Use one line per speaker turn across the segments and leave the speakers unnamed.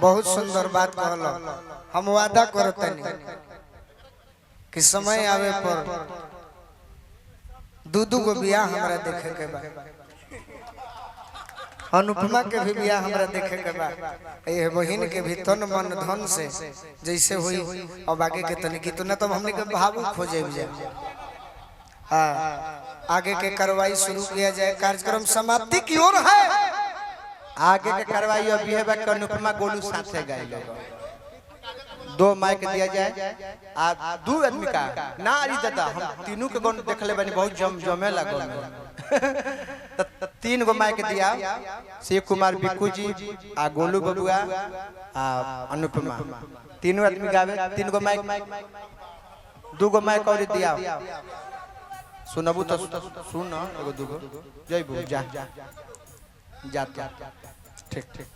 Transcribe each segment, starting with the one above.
बहुत सुंदर बात कहलो। हम वादा करतनी कि समय आवे पर दू गो बियाह हमरा देखे के बा। अनुपमा के भी बियाह हमरा देखे के बा। ये बहिन के भी तन मन धन से जैसे हुई अब आगे के तनी की तो ना तो हमने के भावुक हो जाए। हाँ, आगे के कार्रवाई शुरू किया जाए। कार्यक्रम समाप्ति की ओर है।
आगे के कार्रवाई अभी है बाकी अनुपमा गोलू साथ से गाय लोग 2 माइक दिया जाए आ 2 आदमी का ना अरी दादा हम तीनों के गौन देख ले बनी बहुत जमे लगो 3 गो माइक दिया शिव कुमार बिक्कू जी आ गोलू बबुआ आ अनुपमा तीनों आदमी गावे 3 गो माइक 2 गो माइक और दिया सुनबू तो सुन एगो 2 गो जयबू जा जाता ठीक ठीक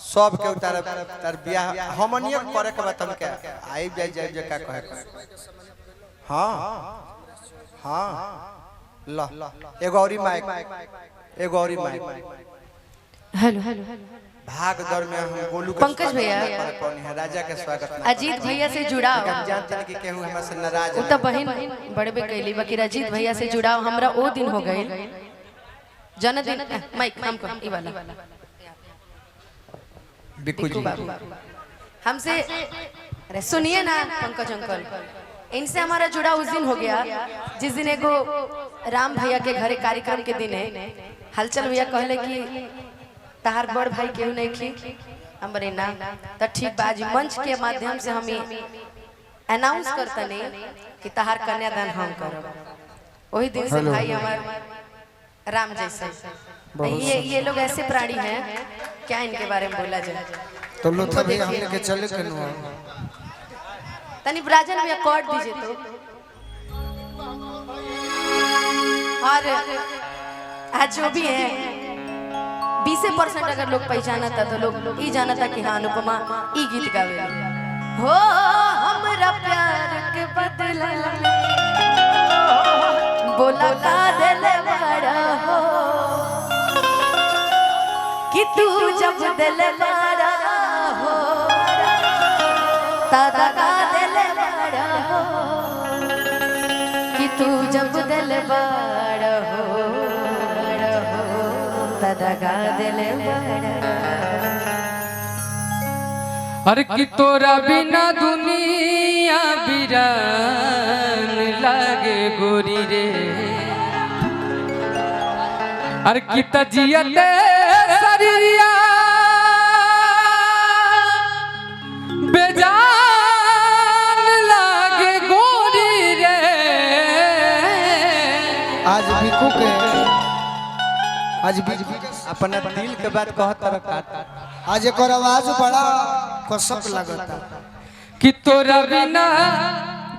सब के उतार तार बियाह हमनिया करे के बात हम के आई जाय जे का कहे हां हां ल एगो औरी माइक
हेलो
भाग दौड़ में हम गोलू
पंकज भैया
राजा के स्वागत
अजीत भैया से जुड़ाव
हम जानते हैं कि केहू हमरा से नाराज
उ त बहन बड़बे कैली बाकी अजीत भैया से जुड़ाव हमरा ओ दिन हो गए जन्मदिन माइक हमको ई वाला
बिक्कू जी
हमसे अरे सुनिए ना पंकज अंकल इनसे हमारा जुड़ा उस दिन हो गया जिस दिन एगो राम भैया के घरे कार्यक्रम के दिन है हलचल भैया कहले कि तहार बड़ भाई केहू नहीं खी हमरे ना तो ठीक बाजी मंच के माध्यम से हम अनाउंस करतनी कि तहार कन्यादान हम करब। वही दिन से भाई हमार राम जैसे ये लोग ऐसे प्राणी हैं क्या इनके बारे में बोला जाए।
तो लोथा भी हमने के चले के नु
तनी ब्राजन में अकॉर्ड दीजिए तो। और आज जो भी है 20% अगर लोग पहचाना था तो लोग ये जाना था कि हाँ अनुपमा ई गीत गावे हो हमरा प्यार के बदला बोला का दिल बड़ा हो कि तू जब दिल बड़ा हो तादा का दिल बड़ा हो कि तू जब दिल बड़ा हो तादा का दिल बड़ा।
अरे कि तोरा बिना दुनिया बिरान लागे गोरी रे अरे कि तजियते शरीरिया बेजान लागे गोरी रे।
आज बिक्कू के
अपना दिल के बात कहत रखा
आज एक आवाज बड़ा कसक लगता
कि तोरा बिना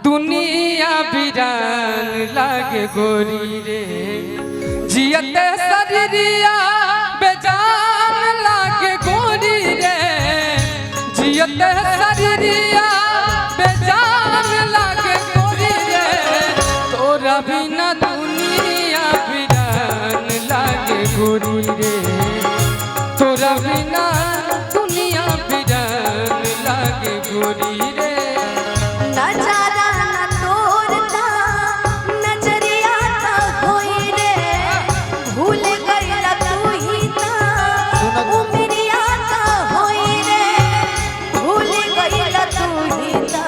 दुनिया बिरान लागे गोरी रे जियते शरीरिया बेजान लागे गोरी रे जियते शरीरिया बेजान लागे गोरी रे तोरा बिना दुनिया बिरान लागे गोरी रे तोरा बिना दुनिया बिरान लागे गोरी रे।
नजारा न तोरता नजरिया त होई रे भूल गईला तू ही ना उमरिया त होई रे भूल गईला तू ही ना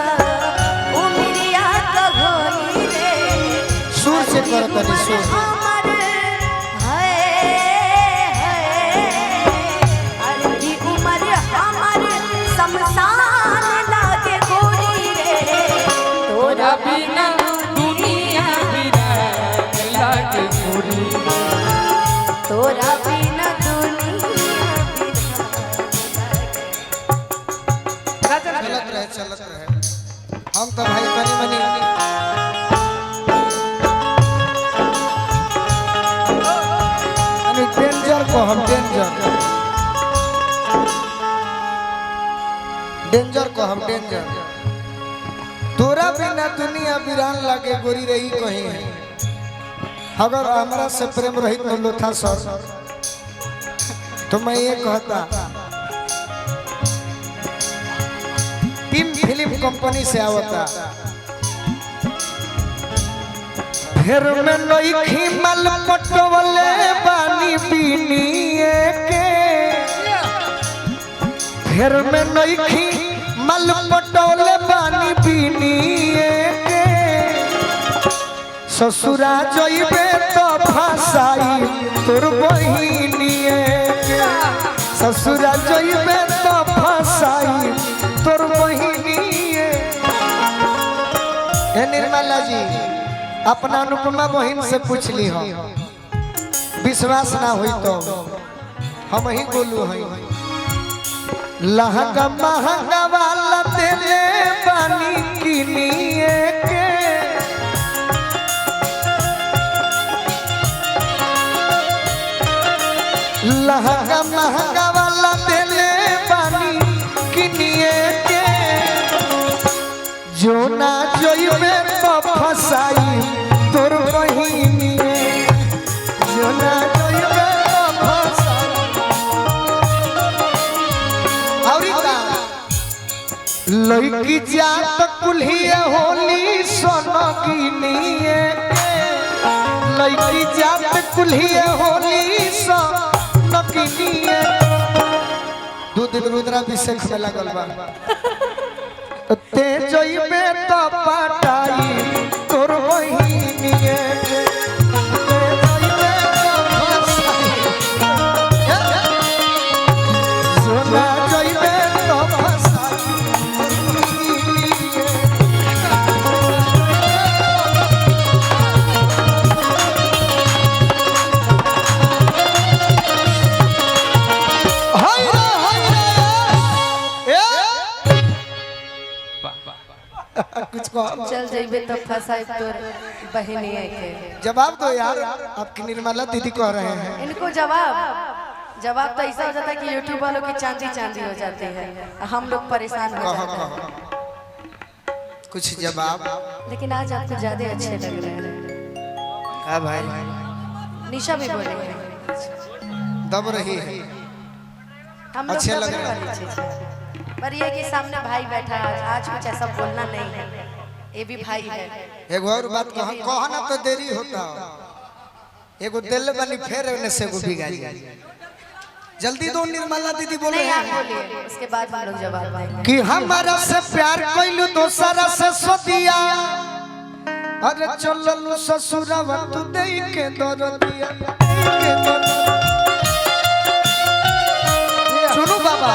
उमरिया त होई रे
सुर से करतनी सुर
हमर है अरे की उमर हमर शमशान लागे गोरी रे
तोरा बिना दुनिया बिरान लागे गोरी
तोरा बिना दुनिया
चलत रहे हम तो भाई तनी मनी डेंजर को हम डेंजर तोरा बिना दुनिया वीरान लागे गोरी रही कहीं है। अगर हमरा से प्रेम रही तो लोथा सर तो मैं ये कहता फिल्म कंपनी से आवता फिर में नईखी माल पटवले बानी बीनिए के फिर में नईखी माल पटवले बानी बीनिए के ससुरा जइबे तो फसाई तोर बहिनिए के ससुरा जइबे तो फसाई तोर बहिनिए। हे निर्मला जी अपना अनुपमा बहन से पूछ ली हो विश्वास ना हुई तो हम ही बोलू है लहंगा महंगा वाला तेरे पानी किनिए के लहंगा महंगा वाला तेरे पानी किनिए के जो ना जोइबे तो फसाई तोर बहिनिए जो ना जोइबे तो फसाई औरी का लड़की जात कुल्हिए होली सोनगिनिए लड़की जात कुल्हिए होली सोनगिनिए 2 दिन रुद्राभिषेक में लगल बा ते जइबे तो पटाई तोर बहिनिए के ते जइबे तो फसाई सोना जइबे तो फसाई कुछ कहो
चल जइबे तो फसाई तोर बहिनिया के।
जवाब दो यार आपकी निर्मला दीदी कह रहे हैं
इनको जवाब तो ऐसा हो जाता है कि यूट्यूब वालों की चांदी चांदी हो जाती है हम लोग परेशान हो जाते हैं।
कुछ जवाब
लेकिन आज आपको ज्यादा अच्छे लग रहे हैं।
हाँ भाई
निशा भी बोले हैं
दब रही है
हम लोग
अच्छे लग
दबने
रहे हैं।
वाली चीज है। पर ये कि सामने भाई बैठा है आज कुछ ऐसा बोलना नहीं है ये भी भाई है।
एक और बात कहा ना तो देरी होता एगो दिल बनी फेर ने से एगो बिगा जाए जल्दी दो निर्मला दीदी बोले
नहीं आप
हैं
बोलिए उसके बाद हम लोग जवाब देंगे।
कि हमारा से प्यार कइलू दोसरा से सदिया अरे चललू ससुरवा तू देई के दरदिया सुनो बाबा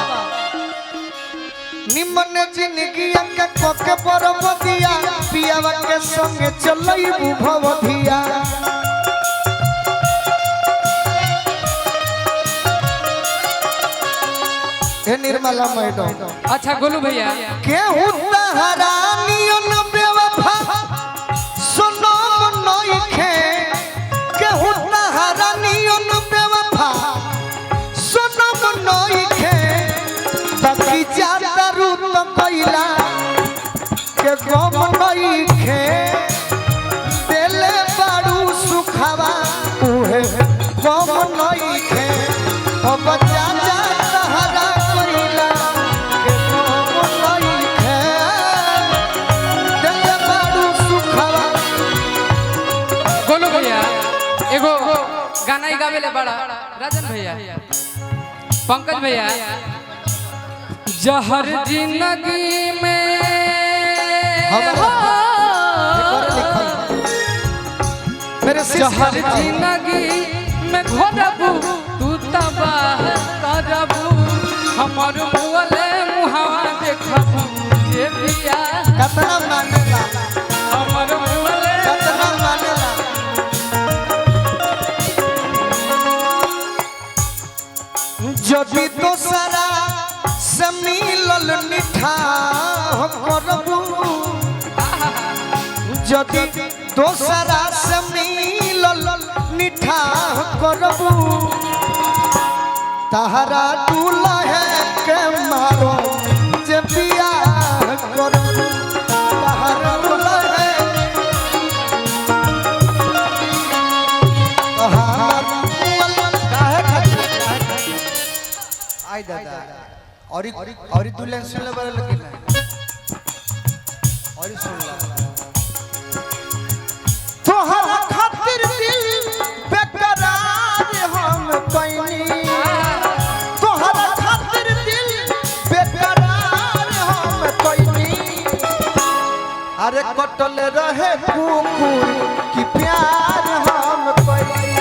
निमन जिंदगी के कोके परबदिया पियावा के संगे चलई भवधिया हे निर्मला मैडम
अच्छा गोलू भैया
केहू तहरानियन बेवफा सुनो नइखे केहू तहरानियन बेवफा सुनो नइखे बाकी जाता रूप कइला के गम नइखे देले बाड़ू सुखावा उहे गम नइखे अब जा तहरा कइला के गम नइखे देले बाड़ू सुखावा।
गोलू भैया एगो गाना ही गावे ले बड़ा राजन भैया पंकज भैया जहर जिंदगी में जहर जिंदगी में घोरबू तू तबाह करबू हमर मुअले मुहावा देखबू जे बिया
कतना मानेला
हमर मुअले
कतना मानेला जदि दोसरा से मिलल निठा करबू जदि दोसरा से मिलल निठा करबू तहरा दूल्हे के मारो जे बियाह करबू तहरा दूल्हे
आई दादा और दुल्हन सुनले बड़े लगे ना
और सुन ला
तोहरा खातिर दिल बेकरार हम कइनी तोहरा खातिर दिल बेकरार हम कइनी अरे कटल रहे कुकुर की प्यार हम कइनी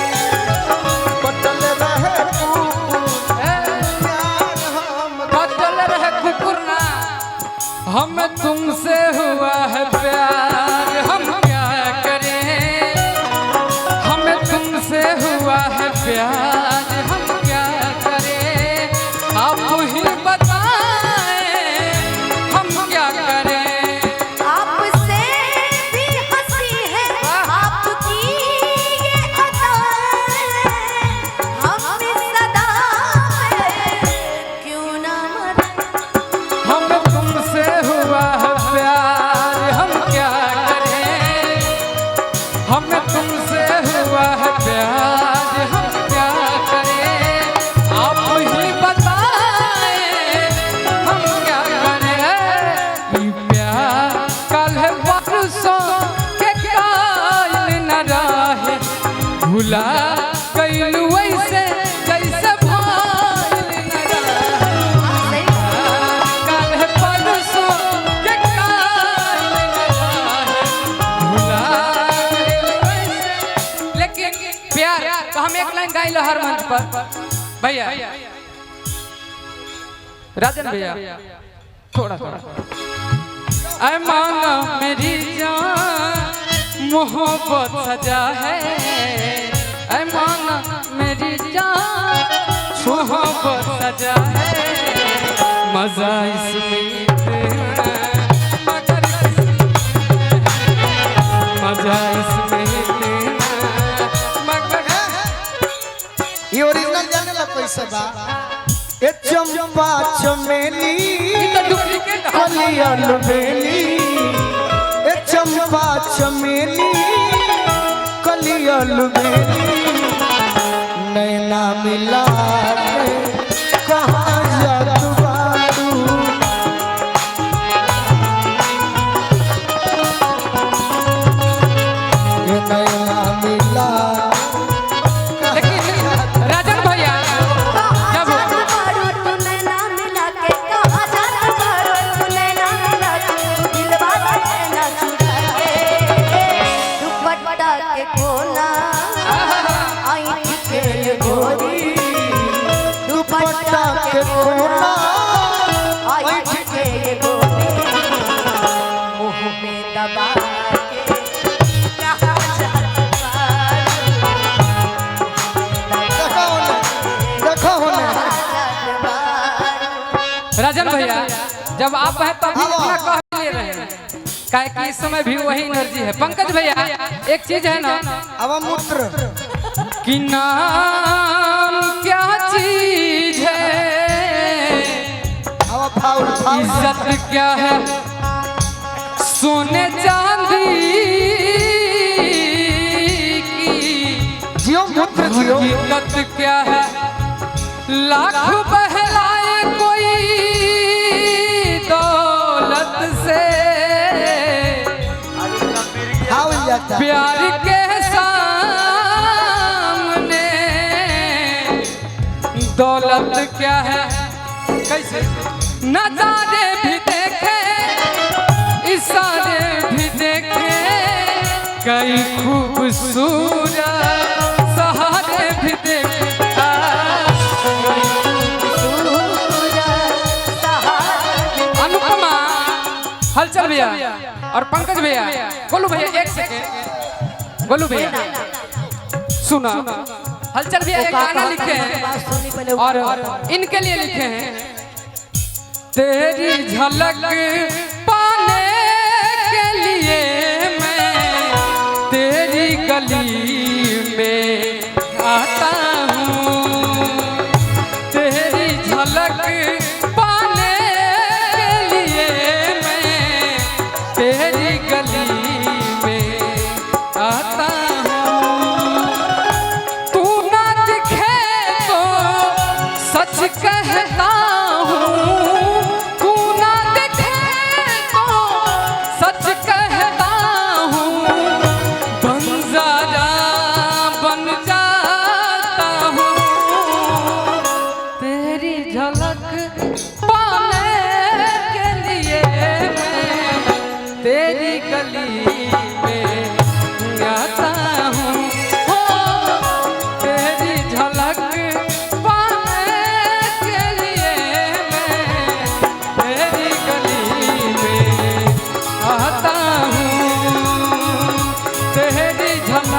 कटल रहे कुकुर प्यार हम
कटल रहे कुकुर ना हमें तुमसे हुआ है प्यार हम क्या करें हमें तुमसे हुआ है प्यार हम क्या करें आप ही बताएं हम क्या करें
आपसे भी हंसी है आपकी ये अदाएं हम सदा क्यों ना मरें
हमें तुमसे हुआ है प्यार हम क्या करें हमें तुमसे हुआ है प्यार हम क्या करें आप ही बताएं हम क्या करें ये प्यार कल है परसों के काल न रहे भुला कैलू वैसे जैसे भाल न रहे कल है परसों के काल न रहे भुला कैलू वैसे लेकिन प्यार तो हम एक लाइन गाइलो हर मंच पर भैया राजन भैया थोड़ा थोड़ा ऐ माना मेरी जान मोहब्बत सजा है ऐ माना मेरी जान मोहब्बत सजा है मजा इसमें इतना मगर मजा इसमें इतना मगर
ये ओरिजिनल जाने ला कैसे बा
ए चंपा चमेली
ये तो डुप्लीकेट है
कलियल बेली ए चंपा चमेली कलियल बेली नैना मिला के कहाँ जात बारू ये नैना मिला
लेकिन राजन भैया जब
तूने ना मिला के कहा जाता करो तूने ना मिला के दिलवा ना छुड़ाए दुपट्टा के कोना आई के गोरी दुपट्टा के कोना आई के गोरी मुंह में दबा के कहा जाता
देखो होने
राजन भैया जब आप हैं तब भी इतना कह ले रहे हैं काहे कि इस समय भी वही एनर्जी है पंकज भैया एक चीज है ना
अब मूत्र
कि नाम क्या चीज है
अब फाउल फाउल
इज्जत क्या है सोने चांदी की
जियो मूत्र जियो
हकीकत क्या है लाख बहलाए कोई दौलत से
फाउल जाता
प्यार के सामने दौलत क्या है कैसे नजारे भी देखे इशारे भी देखे कई खूबसूरत सहारे भी देखे अनुपमा हलचल भैया और पंकज भैया गोलू भैया एक सेकेंड गोलू भैया सुना हलचल भैया एक गाना लिखे हैं और इनके लिए लिखे हैं तेरी झलक पाने के लिए मैं तेरी गली में आता हूँ तेरी झलक पाने के लिए मैं तेरी गली में आता हूँ तू ना दिखे तो सच कहता हूँ तू ना दिखे तो सच झन